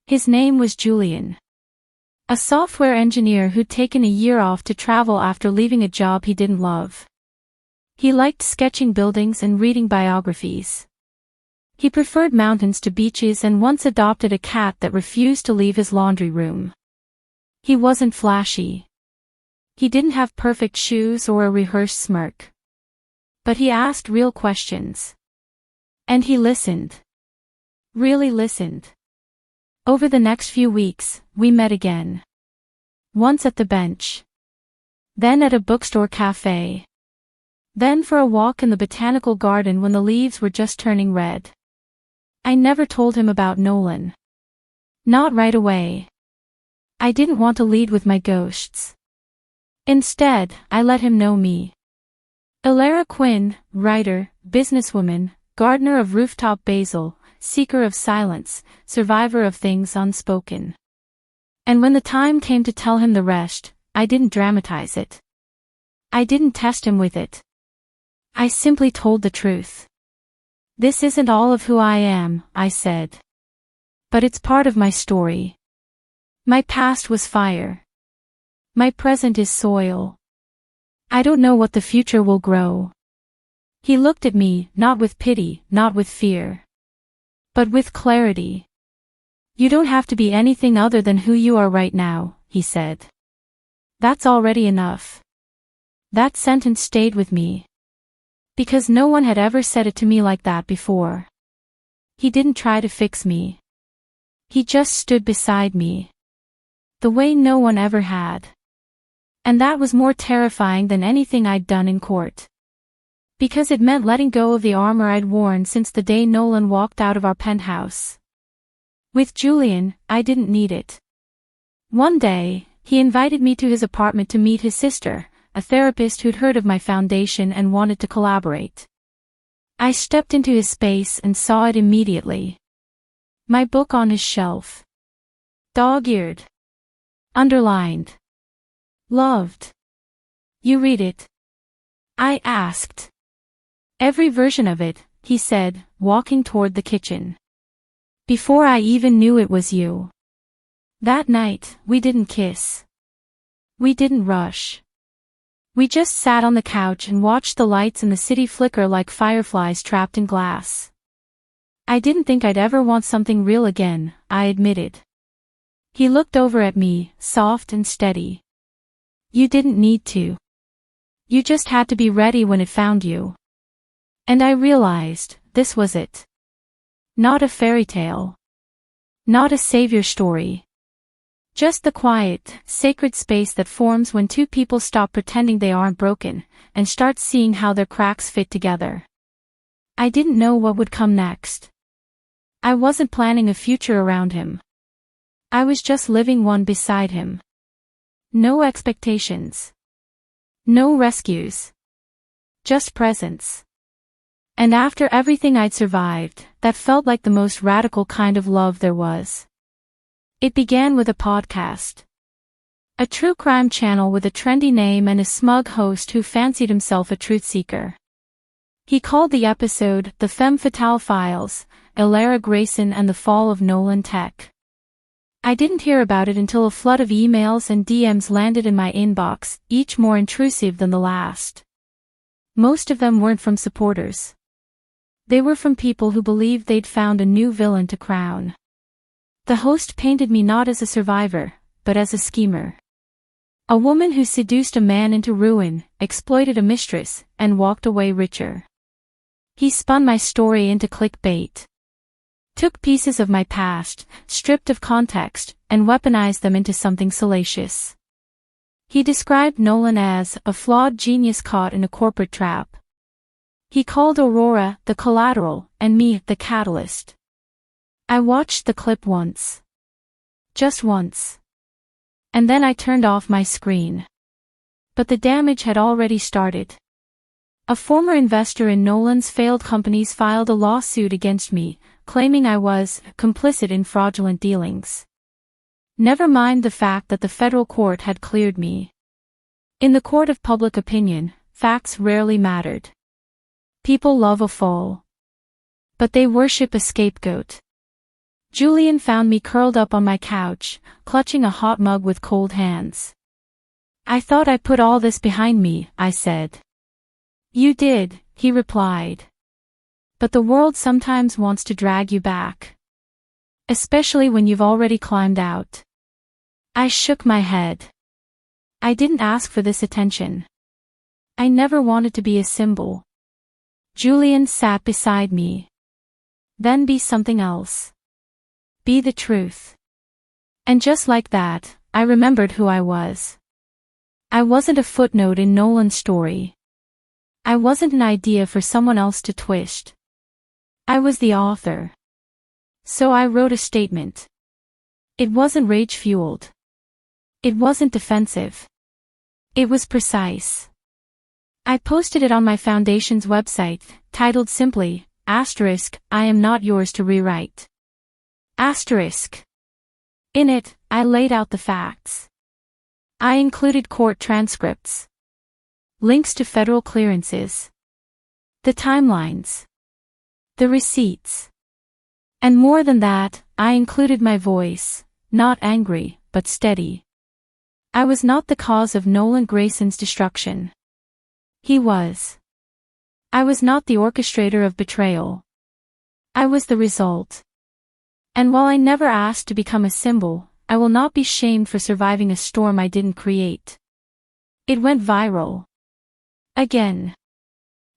His name was Julian. A software engineer who'd taken a year off to travel after leaving a job he didn't love. He liked sketching buildings and reading biographies. He preferred mountains to beaches and once adopted a cat that refused to leave his laundry room. He wasn't flashy. He didn't have perfect shoes or a rehearsed smirk. But he asked real questions. And he listened. Really listened. Over the next few weeks, we met again. Once at the bench. Then at a bookstore cafe. Then for a walk in the botanical garden when the leaves were just turning red. I never told him about Nolan. Not right away. I didn't want to lead with my ghosts. Instead, I let him know me. Elara Quinn, writer, businesswoman, gardener of rooftop basil, seeker of silence, survivor of things unspoken. And when the time came to tell him the rest, I didn't dramatize it. I didn't test him with it. I simply told the truth. "This isn't all of who I am," I said. "But it's part of my story. My past was fire. My present is soil. I don't know what the future will grow." He looked at me, not with pity, not with fear. But with clarity. "You don't have to be anything other than who you are right now," he said. "That's already enough." That sentence stayed with me. Because no one had ever said it to me like that before. He didn't try to fix me. He just stood beside me. The way no one ever had. And that was more terrifying than anything I'd done in court. Because it meant letting go of the armor I'd worn since the day Nolan walked out of our penthouse. With Julian, I didn't need it. One day, he invited me to his apartment to meet his sister, a therapist who'd heard of my foundation and wanted to collaborate. I stepped into his space and saw it immediately. My book on his shelf. Dog-eared. Underlined. Loved. "You read it?" I asked. "Every version of it," he said, walking toward the kitchen. "Before I even knew it was you." That night, we didn't kiss. We didn't rush. We just sat on the couch and watched the lights in the city flicker like fireflies trapped in glass. I didn't think I'd ever want something real again, I admitted. He looked over at me, soft and steady. "You didn't need to. You just had to be ready when it found you." And I realized, this was it. Not a fairy tale. Not a savior story. Just the quiet, sacred space that forms when two people stop pretending they aren't broken, and start seeing how their cracks fit together. I didn't know what would come next. I wasn't planning a future around him. I was just living one beside him. No expectations. No rescues. Just presence. And after everything I'd survived, that felt like the most radical kind of love there was. It began with a podcast. A true crime channel with a trendy name and a smug host who fancied himself a truth seeker. He called the episode The Femme Fatale Files, Elara Grayson and the Fall of Nolan Tech. I didn't hear about it until a flood of emails and DMs landed in my inbox, each more intrusive than the last. Most of them weren't from supporters. They were from people who believed they'd found a new villain to crown. The host painted me not as a survivor, but as a schemer. A woman who seduced a man into ruin, exploited a mistress, and walked away richer. He spun my story into clickbait. Took pieces of my past, stripped of context, and weaponized them into something salacious. He described Nolan as a flawed genius caught in a corporate trap. He called Aurora the collateral, and me the catalyst. I watched the clip once. Just once. And then I turned off my screen. But the damage had already started. A former investor in Nolan's failed companies filed a lawsuit against me, claiming I was complicit in fraudulent dealings. Never mind the fact that the federal court had cleared me. In the court of public opinion, facts rarely mattered. People love a fool. But they worship a scapegoat. Julian found me curled up on my couch, clutching a hot mug with cold hands. I thought I put all this behind me, I said. You did, he replied. But the world sometimes wants to drag you back. Especially when you've already climbed out. I shook my head. I didn't ask for this attention. I never wanted to be a symbol. Julian sat beside me. Then be something else. Be the truth. And just like that, I remembered who I was. I wasn't a footnote in Nolan's story. I wasn't an idea for someone else to twist. I was the author. So I wrote a statement. It wasn't rage-fueled. It wasn't defensive. It was precise. I posted it on my foundation's website, titled simply, I am not yours to rewrite. In it, I laid out the facts. I included court transcripts. Links to federal clearances. The timelines. The receipts. And more than that, I included my voice, not angry, but steady. I was not the cause of Nolan Grayson's destruction. He was. I was not the orchestrator of betrayal. I was the result. And while I never asked to become a symbol, I will not be shamed for surviving a storm I didn't create. It went viral. Again.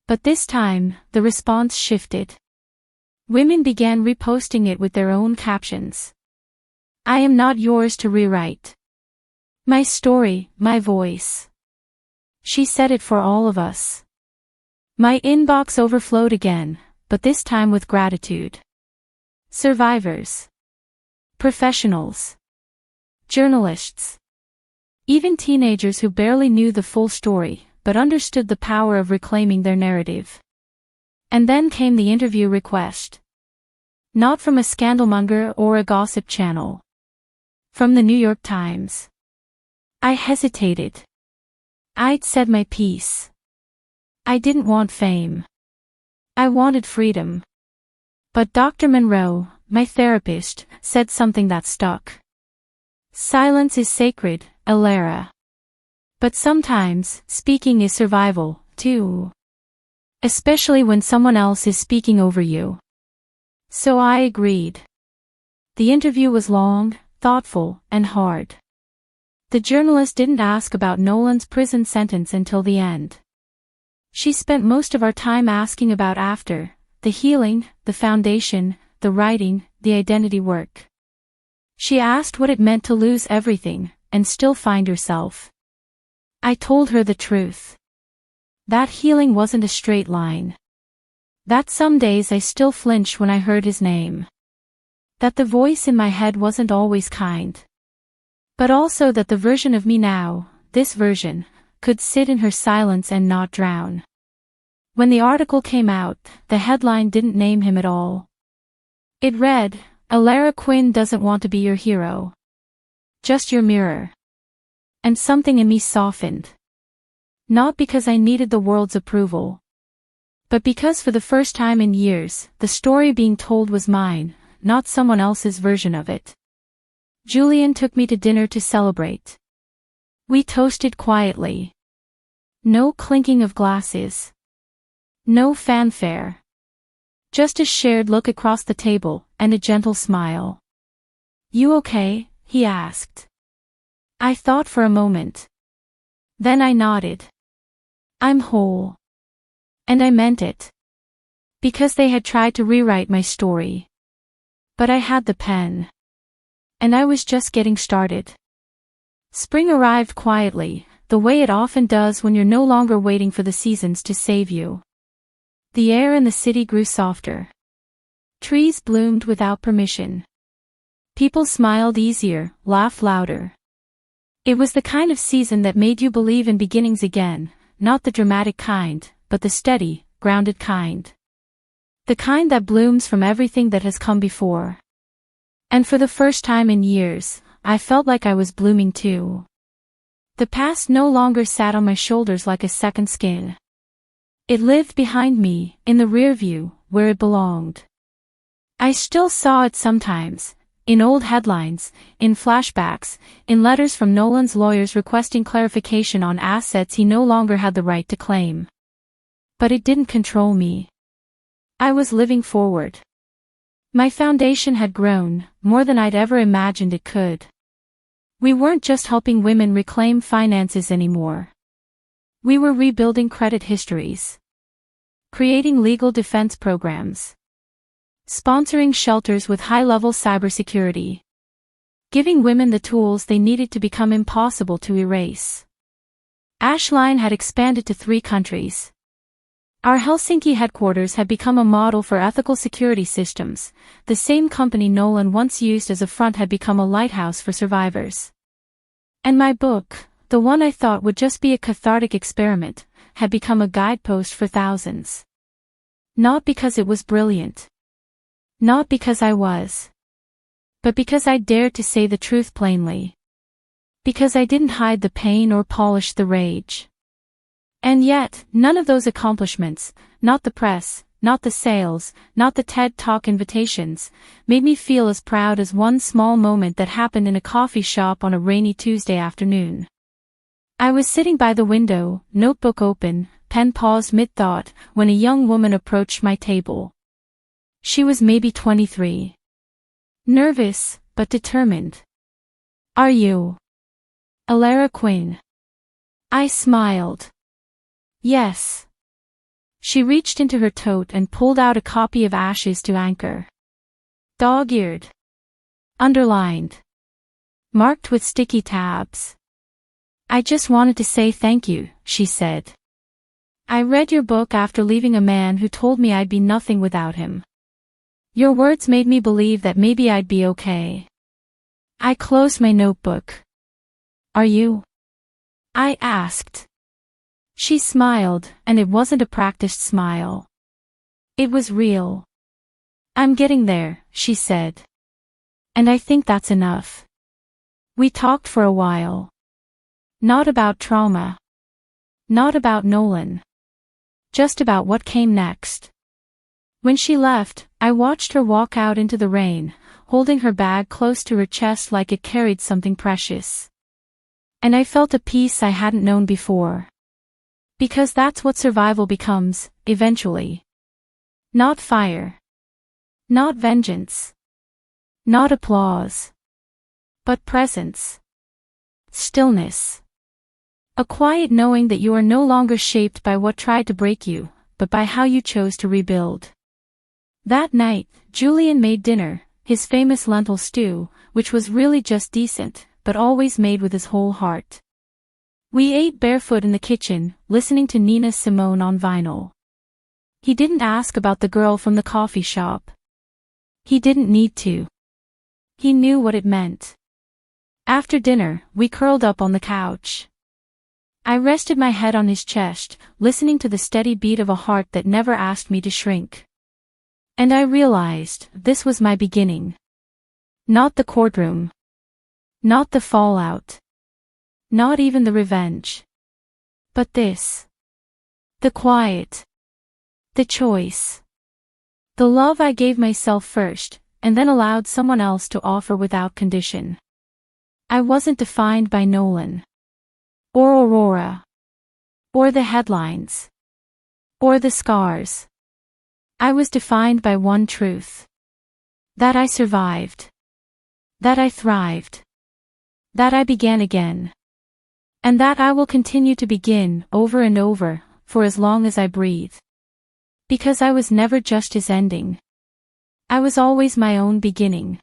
But this time, the response shifted. Women began reposting it with their own captions. I am not yours to rewrite. My story, my voice. She said it for all of us. My inbox overflowed again, but this time with gratitude. Survivors. Professionals. Journalists. Even teenagers who barely knew the full story, but understood the power of reclaiming their narrative. And then came the interview request. Not from a scandalmonger or a gossip channel. From the New York Times. I hesitated. I'd said my piece. I didn't want fame. I wanted freedom. But Dr. Monroe, my therapist, said something that stuck. Silence is sacred, Alara. But sometimes, speaking is survival, too. Especially when someone else is speaking over you. So I agreed. The interview was long, thoughtful, and hard. The journalist didn't ask about Nolan's prison sentence until the end. She spent most of our time asking about after, the healing, the foundation, the writing, the identity work. She asked what it meant to lose everything, and still find yourself. I told her the truth. That healing wasn't a straight line. That some days I still flinched when I heard his name. That the voice in my head wasn't always kind. But also that the version of me now, this version, could sit in her silence and not drown. When the article came out, the headline didn't name him at all. It read, Alara Quinn doesn't want to be your hero. Just your mirror. And something in me softened. Not because I needed the world's approval. But because for the first time in years, the story being told was mine, not someone else's version of it. Julian took me to dinner to celebrate. We toasted quietly. No clinking of glasses. No fanfare. Just a shared look across the table, and a gentle smile. You okay? He asked. I thought for a moment. Then I nodded. I'm whole. And I meant it. Because they had tried to rewrite my story. But I had the pen. And I was just getting started. Spring arrived quietly, the way it often does when you're no longer waiting for the seasons to save you. The air in the city grew softer. Trees bloomed without permission. People smiled easier, laughed louder. It was the kind of season that made you believe in beginnings again, not the dramatic kind, but the steady, grounded kind. The kind that blooms from everything that has come before. And for the first time in years, I felt like I was blooming too. The past no longer sat on my shoulders like a second skin. It lived behind me, in the rear view, where it belonged. I still saw it sometimes, in old headlines, in flashbacks, in letters from Nolan's lawyers requesting clarification on assets he no longer had the right to claim. But it didn't control me. I was living forward. My foundation had grown, more than I'd ever imagined it could. We weren't just helping women reclaim finances anymore. We were rebuilding credit histories. Creating legal defense programs. Sponsoring shelters with high-level cybersecurity. Giving women the tools they needed to become impossible to erase. Ashline had expanded to 3 countries. Our Helsinki headquarters had become a model for ethical security systems. The same company Nolan once used as a front had become a lighthouse for survivors. And my book, the one I thought would just be a cathartic experiment, had become a guidepost for thousands. Not because it was brilliant. Not because I was. But because I dared to say the truth plainly. Because I didn't hide the pain or polish the rage. And yet, none of those accomplishments, not the press, not the sales, not the TED Talk invitations, made me feel as proud as one small moment that happened in a coffee shop on a rainy Tuesday afternoon. I was sitting by the window, notebook open, pen paused mid-thought, when a young woman approached my table. She was maybe 23. Nervous, but determined. "Are you Alara Quinn?" I smiled. "Yes." She reached into her tote and pulled out a copy of Ashes to Anchor. Dog-eared. Underlined. Marked with sticky tabs. "I just wanted to say thank you," she said. "I read your book after leaving a man who told me I'd be nothing without him. Your words made me believe that maybe I'd be okay." I closed my notebook. "Are you?" I asked. She smiled, and it wasn't a practiced smile. It was real. "I'm getting there," she said. "And I think that's enough." We talked for a while. Not about trauma. Not about Nolan. Just about what came next. When she left, I watched her walk out into the rain, holding her bag close to her chest like it carried something precious. And I felt a peace I hadn't known before. Because that's what survival becomes, eventually. Not fire. Not vengeance. Not applause. But presence. Stillness. A quiet knowing that you are no longer shaped by what tried to break you, but by how you chose to rebuild. That night, Julian made dinner, his famous lentil stew, which was really just decent, but always made with his whole heart. We ate barefoot in the kitchen, listening to Nina Simone on vinyl. He didn't ask about the girl from the coffee shop. He didn't need to. He knew what it meant. After dinner, we curled up on the couch. I rested my head on his chest, listening to the steady beat of a heart that never asked me to shrink. And I realized, this was my beginning. Not the courtroom. Not the fallout. Not even the revenge. But this. The quiet. The choice. The love I gave myself first, and then allowed someone else to offer without condition. I wasn't defined by Nolan. Or Aurora. Or the headlines. Or the scars. I was defined by one truth. That I survived. That I thrived. That I began again. And that I will continue to begin, over and over, for as long as I breathe. Because I was never just his ending. I was always my own beginning.